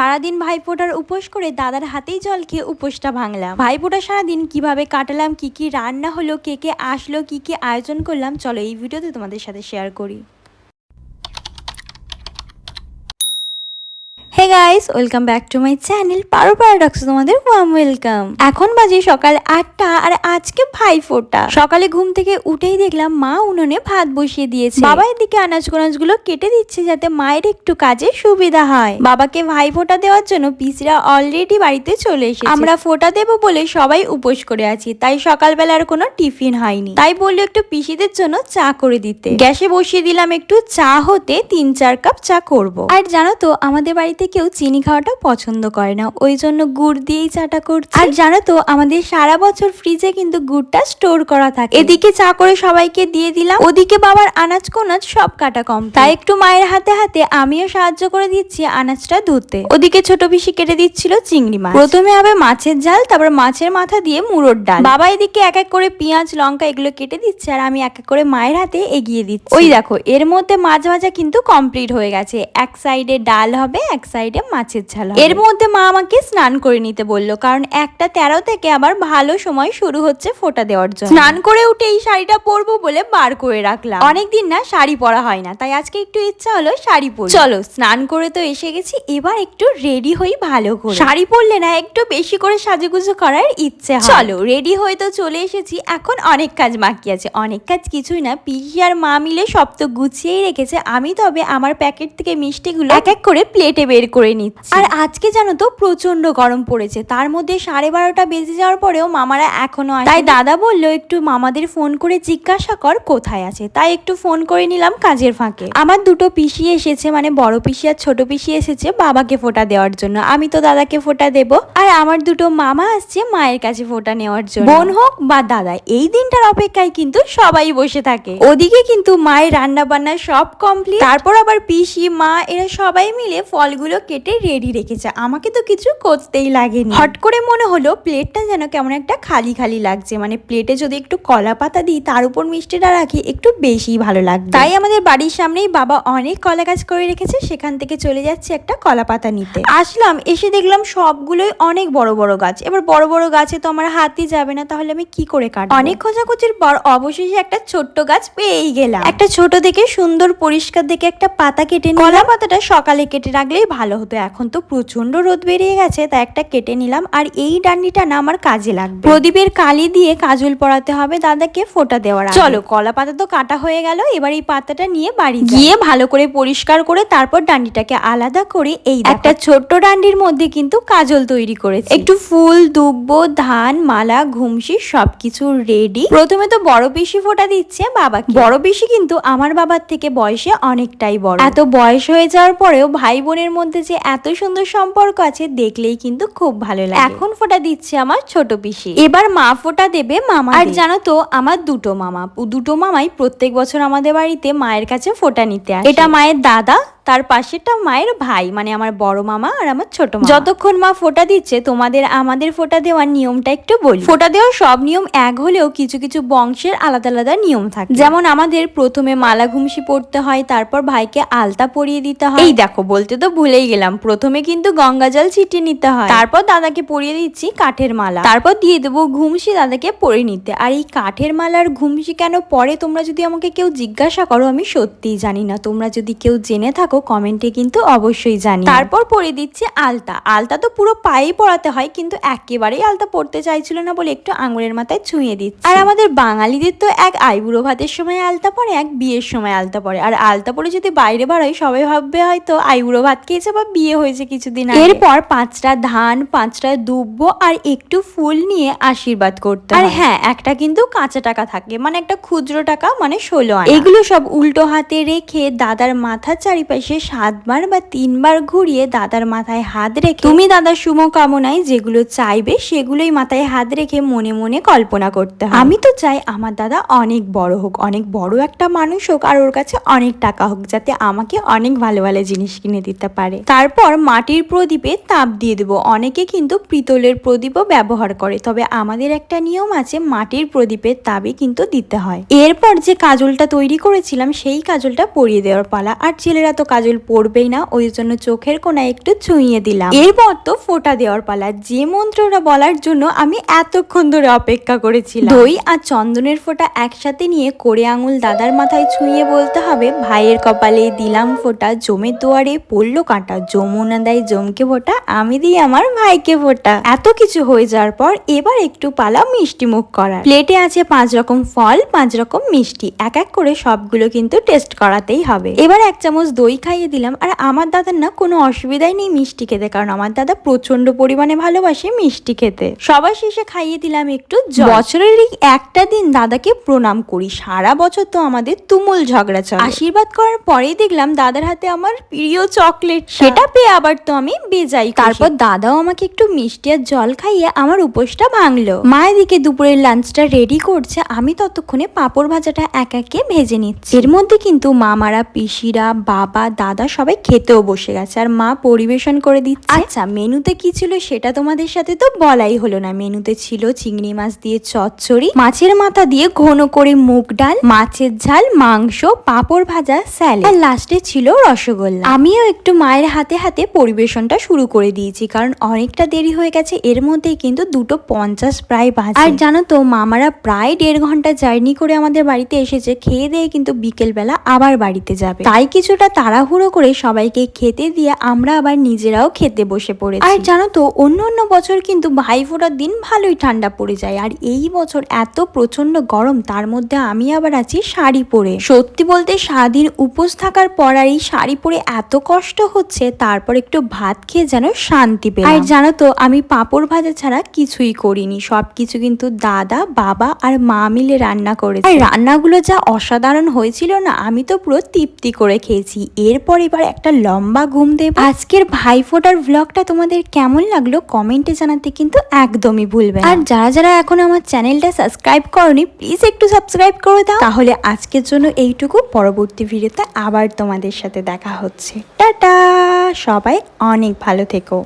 সারাদিন ভাইফোঁটার উপোস করে দাদার হাতেই জল খেয়ে উপোসটা ভাঙলাম। ভাইফোঁটা সারাদিন কিভাবে কাটালাম, কি কি রান্না হলো, কে কে আসলো, কি কি আয়োজন করলাম, চলো এই ভিডিওতে তোমাদের সাথে শেয়ার করি। Hey guys, welcome back to my channel Paro Paradox, তোমাদের ওয়ার্ম ওয়েলকাম। এখন বাজে সকাল 8টা আর আজকে ভাইফোঁটা। সকালে ঘুম থেকে উঠেই দেখলাম মা উনুনে ভাত বসিয়ে দিয়েছে। বাবা এদিকে আনাজগুলো কেটে দিচ্ছে যাতে মায়ের একটু কাজে সুবিধা হয়। বাবাকে ভাইফোঁটা দেওয়ার জন্য পিসিরা অলরেডি বাড়িতে চলে এসেছে। আমরা ফোঁটা দেবো বলে সবাই উপোস করে আছি, তাই সকালবেলা আর কোনো টিফিন হয়নি। তাই বললো একটু পিসিদের জন্য চা করে দিতে। গ্যাসে বসিয়ে দিলাম একটু চা হতে, 3-4 কাপ চা করব। আর জানো তো আমাদের বাড়িতে কেউ চিনি খাওয়াটা পছন্দ করে না, ওই জন্য গুড় দিয়েই চাটা করছি। আর জানো তো আমাদের সারা বছর ফ্রিজে কিন্তু গুড়টা স্টোর করা থাকে। এদিকে চা করে সবাইকে দিয়ে দিলাম, ওদিকে বাবার আনাজ কোনাজ সব কাটা কম, তাই একটু মায়ের হাতে হাতে আমিও সাহায্য করে দিচ্ছি আনাজটা ধুতে। ওদিকে ছোট পিসি কেটে দিচ্ছিল চিংড়ি মাছ। প্রথমে হবে মাছের ঝাল, তারপর মাছের মাথা দিয়ে মুড়োর ডাল। বাবা এদিকে এক এক করে পেঁয়াজ লঙ্কা এগুলো কেটে দিচ্ছে আর আমি এক এক করে মায়ের হাতে এগিয়ে দিচ্ছি। ওই দেখো এর মধ্যে মাছ ভাজা কিন্তু কমপ্লিট হয়ে গেছে। এক সাইডে ডাল হবে, এক সাইডে মাছের ঝাল। এর মধ্যে মা আমাকে স্নান করে নিতে বললো, কারণ 1টা 13 থেকে আবার ভালো সময় শুরু হচ্ছে ফোঁটা দেওয়ার জন্য। স্নান করে উঠে এই শাড়িটা পরবো বলে বার করে রাখলাম। অনেকদিন না শাড়ি পরা হয় না, তাই আজকে একটু ইচ্ছা হলো শাড়ি পরি। চলো স্নান করে তো এসে গেছি, এবার একটু রেডি হই ভালো করে। শাড়ি পরলে না একটু বেশি করে সাজুগুজু করার ইচ্ছে হয়। চলো রেডি হয়ে তো চলে এসেছি, এখন অনেক কাজ বাকি আছে। অনেক কাজ কিছুই না, পিসি আর মা মিলে সব তো গুছিয়েই রেখেছে। আমি তবে আমার প্যাকেট থেকে মিষ্টিগুলো এক এক করে প্লেটে বের করে নিচ্ছি। আর আজকে জানো তো প্রচন্ড গরম পড়েছে, তার মধ্যে 12:30 বেজে যাওয়ার পরেও মামারা এখনো আসে। তাই দাদা বললো একটু মামাদের ফোন করে জিজ্ঞাসা কর কোথায় আছে, তাই একটু ফোন করে নিলাম কাজের ফাঁকে। আমার দুটো পিসি এসেছে, মানে বড় পিসি আর ছোট পিসি এসেছে বাবাকে ফোঁটা দেওয়ার জন্য। আমি তো দাদাকে ফোঁটা দেব, আর আমার দুটো মামা আসছে মায়ের কাছে ফোঁটা নেওয়ার জন্য। বোন হোক বা দাদা, এই দিনটার অপেক্ষায় কিন্তু সবাই বসে থাকে। ওদিকে কিন্তু মায়ের রান্না বান্না সব কমপ্লিট, তারপর আবার পিসি মা এরা সবাই মিলে ফলগুলো কেটে রেডি রেখেছে। আমাকে তো কিছু করতেই লাগেনি। হট করে মনে হলো প্লেটটা যেন কেমন একটা খালি খালি লাগছে, মানে প্লেটে যদি একটু কলা পাতা দিই তার উপর মিষ্টিটা রাখি একটু বেশি ভালো লাগবে। তাই আমাদের বাড়ির সামনেই বাবা অনেক কলা গাছ করে রেখেছে, সেখান থেকে চলে যাচ্ছে একটা কলা পাতা নিতে। আসলাম, এসে দেখলাম সবগুলোই অনেক বড় বড় গাছ। এবার বড় বড় গাছে তো আমার হাতই যাবে না, তাহলে আমি কি করে কাটবো? অনেক খোঁজাখুঁজির পর অবশেষে একটা ছোট্ট গাছ পেয়েই গেলাম। একটা ছোট দেখে সুন্দর পরিষ্কার দেখে একটা পাতা কেটে নিলাম। কলা পাতাটা সকালে কেটে রাখলেই ভালো হতো, এখন তো প্রচন্ড রোদ বেরিয়ে গেছে, তাই একটা কেটে নিলাম। আর এই ডান্ডিটা না আমার কাজে লাগবে। প্রদীপের কালি দিয়ে কাজল পরাতে হবে দাদাকে ফোঁটা দেওয়ার আগে। চলো কলা পাতা তো কাটা হয়ে গেল, এবার এই পাতাটা নিয়ে বাড়ি গিয়ে ভালো করে পরিষ্কার করে তারপর ডান্ডিটাকে আলাদা করে এই একটা ছোট্ট ডান্ডির মধ্যে কিন্তু কাজল তৈরি করেছি। একটু ফুল, দুব্বো, ধান, মালা, ঘুমসি সবকিছু রেডি। প্রথমে তো বড় পিসি ফোঁটা দিচ্ছে বাবাকে। বড় পিসি কিন্তু আমার বাবার থেকে বয়সে অনেকটাই বড়। এত বয়স হয়ে যাওয়ার পরেও ভাই বোনের মধ্যে যে এত সুন্দর সম্পর্ক আছে দেখলেই কিন্তু খুব ভালো লাগে। এখন ফোঁটা দিচ্ছে আমার ছোট পিসি, এবার মা ফোঁটা দেবে মামা। আর জানো তো আমার দুটো মামাই প্রত্যেক বছর আমাদের বাড়িতে মায়ের কাছে ফোঁটা নিতে আসে। এটা মায়ের দাদা, তার পাশেটা মায়ের ভাই, মানে আমার বড় মামা আর আমার ছোট মামা। যতক্ষণ মা ফোঁটা দিচ্ছে তোমাদের আমাদের ফোঁটা দেওয়ার নিয়মটা একটু বলি। ফোঁটা দেওয়ার সব নিয়ম এক হলেও কিছু কিছু বংশের আলাদা আলাদা নিয়ম থাকে। যেমন আমাদের প্রথমে মালা ঘুমসি পড়তে হয়, তারপর ভাইকে আলতা পরিয়ে দিতে হয়। এই দেখো বলতে তো ভুলেই গেলাম, প্রথমে কিন্তু গঙ্গা জল ছিটিয়ে নিতে হয়, তারপর দাদাকে পরিয়ে দিচ্ছি কাঠের মালা, তারপর দিয়ে দেবো ঘুমসি দাদাকে পরে নিতে। আর এই কাঠের মালার ঘুমসি কেন পরে তোমরা যদি আমাকে কেউ জিজ্ঞাসা করো, আমি সত্যিই জানি না। তোমরা যদি কেউ জেনে থাকো কমেন্টে কিন্তু অবশ্যই জানি। তারপর পরিয়ে দিচ্ছে আলতা। আলতা তো পুরো পায়ে পরাতে হয়, কিন্তু একেবারেই আলতা পড়তে চাইছিল না বলে একটু আঙুলের মাথায় ছুঁয়ে দিচ্ছে। আর আমাদের বাঙালিদের তো এক আইবুড়ো ভাতের সময় আলতা পরে, এক বিয়ের সময় আলতা পরে। আর আলতা পরে যদি বাইরে বাড়াই সবাই ভাববে হয়তো আইবুড়ো ভাত খেয়েছে বা বিয়ে হয়েছে কিছুদিন আগে। এরপর 5টা ধান, 5টা দুব্বো আর একটু ফুল নিয়ে আশীর্বাদ করতে হয়। আর হ্যাঁ, একটা কিন্তু কাঁচা টাকা থাকে, মানে একটা খুচরো টাকা, মানে 16 আনা। এগুলো সব উল্টো হাতে রেখে দাদার মাথার চারিপাশে 7 বার বা 3 বার ঘুরিয়ে দাদার মাথায় হাত রেখে তুমি দাদার শুভ কামনায় যেগুলো চাইবে সেগুলোই মাথায় হাত রেখে মনে মনে কল্পনা করতে হয়। আমি তো চাই আমার দাদা অনেক বড় হোক, অনেক বড় একটা মানুষ হোক, আর ওর কাছে অনেক টাকা হোক, যাতে আমাকে অনেক ভালো ভালো জিনিস কিনে দিতে পারে। তারপর মাটির প্রদীপে তাপ দিয়ে দেবো। অনেকে কিন্তু পিতলের প্রদীপও ব্যবহার করে, তবে আমাদের একটা নিয়ম আছে, মাটির প্রদীপের তাপে কিন্তু দিতে হয়। এরপর যে কাজলটা তৈরি করেছিলাম সেই কাজলটা পরিয়ে দেওয়ার পালা। আর ছেলেরা তো কাজল পড়বেই না, ওই জন্য চোখের কোনায় একটু ছুঁয়ে দিলাম। এরপর তো ফোঁটা দেওয়ার পালা, যে মন্ত্রটা বলার জন্য আমি এতক্ষণ ধরে অপেক্ষা করেছিলাম। দই আর চন্দনের ফোঁটা একসাথে নিয়ে কোড়ে আঙুল দাদার মাথায় ছুঁয়ে বলতে হবে, ভাইয়ের কপালে দিলাম ফোঁটা, জমের দুয়ারে পড়লো কাঁটা, যমুনা দেয় জমকে ফোঁটা, আমি দিই আমার ভাইকে ফোঁটা। এত কিছু হয়ে যাওয়ার পর এবার একটু পালা মিষ্টি মুখ করার। প্লেটে আছে 5 রকম ফল, 5 রকম মিষ্টি, এক এক করে সবগুলো কিন্তু টেস্ট করাতেই হবে। এবার 1 চামচ দই খাইয়ে দিলাম। আর আমার দাদার না কোনো অসুবিধাই নেই মিষ্টি খেতে, কারণ আমার দাদা প্রচন্ড পরিমাণে ভালোবাসে মিষ্টি খেতে। সবার শেষে খাইয়ে দিলাম একটু জল। বছরের একটা দিন দাদাকে প্রণাম করি, সারা বছর তো আমাদের তুমুল ঝগড়া চলে। আশীর্বাদ করার পরেই দেখলাম দাদার হাতে আমার প্রিয় চকলেট, সেটা পেয়ে আবার তো আমি বেজাই। তারপর দাদাও আমাকে একটু মিষ্টি আর জল খাইয়ে আমার উপোসটা ভাঙলো। মা এদিকে দুপুরের লাঞ্চটা রেডি করছে, আমি ততক্ষণে পাঁপড় ভাজাটা এক একে ভেজে নিচ্ছি। এর মধ্যে কিন্তু মামারা, পিসিরা, বাবা, দাদা সবাই খেতেও বসে গেছে, আর মা পরিবেশন করে দিচ্ছে। আচ্ছা, মেনুতে কি ছিল সেটা তোমাদের সাথে তো বলাই হলো না। মেনুতে ছিল চিংড়ি মাছ দিয়ে চচ্চড়ি, মাছের মাথা দিয়ে ঘন করে মুগ ডাল, মাছের ঝাল, মাংস, পাঁপড় ভাজা, স্যালাড, আর লাস্টে ছিল রসগোল্লা। আমিও একটু মায়ের হাতে হাতে পরিবেশনটা শুরু করে দিয়েছি, কারণ অনেকটা দেরি হয়ে গেছে। এর মধ্যেই কিন্তু 2:50 প্রায় বাজে। আর জানো তো, মামারা প্রায় 1.5 ঘন্টা জার্নি করে আমাদের বাড়িতে এসেছে, খেয়ে দিয়ে কিন্তু বিকেল বেলা আবার বাড়িতে যাবে। তাই কিছুটা তাড়াহুড়ো করে সবাইকে খেতে দিয়ে আমরা আবার নিজেরাও খেতে বসে পড়েছি। আর জানো তো, অন্য বছর কিন্তু ভাইফোঁটার দিন ভালোই ঠান্ডা পড়ে যায়, আর এই বছর এত প্রচন্ড গরম, তার মধ্যে আমি আবার আছি শাড়ি পরে। সত্যি বলতে সারাদিন উপোস থাকার পর আর এই শাড়ি পরে এত কষ্ট হচ্ছে, তারপর একটু ভাত খেয়ে যেন শান্তি পেলাম। আর জানো তো, আমি পাঁপড় ভাজা ছাড়া কিছুই করিনি, সবকিছু কিন্তু দাদা, বাবা আর মা মিলে রান্না করেছে। আর রান্নাগুলো যা অসাধারণ হয়েছিল না, আমি তো পুরো তৃপ্তি করে খেয়েছি। এরপর এবার একটা লম্বা ঘুম দেব। আজকের ভাইফোঁটার ব্লগটা তোমাদের কেমন লাগলো কমেন্টে জানাতে কিন্তু একদমই ভুলবে না। আর যারা যারা এখন আমার চ্যানেলটা সাবস্ক্রাইব করনি, প্লিজ একটু সাবস্ক্রাইব করে দাও। তাহলে আজকের জন্য এইটুকু, পরবর্তী ভিডিওতে আবার তোমাদের সাথে দেখা হচ্ছে। টাটা, সবাই অনেক ভালো থেকো।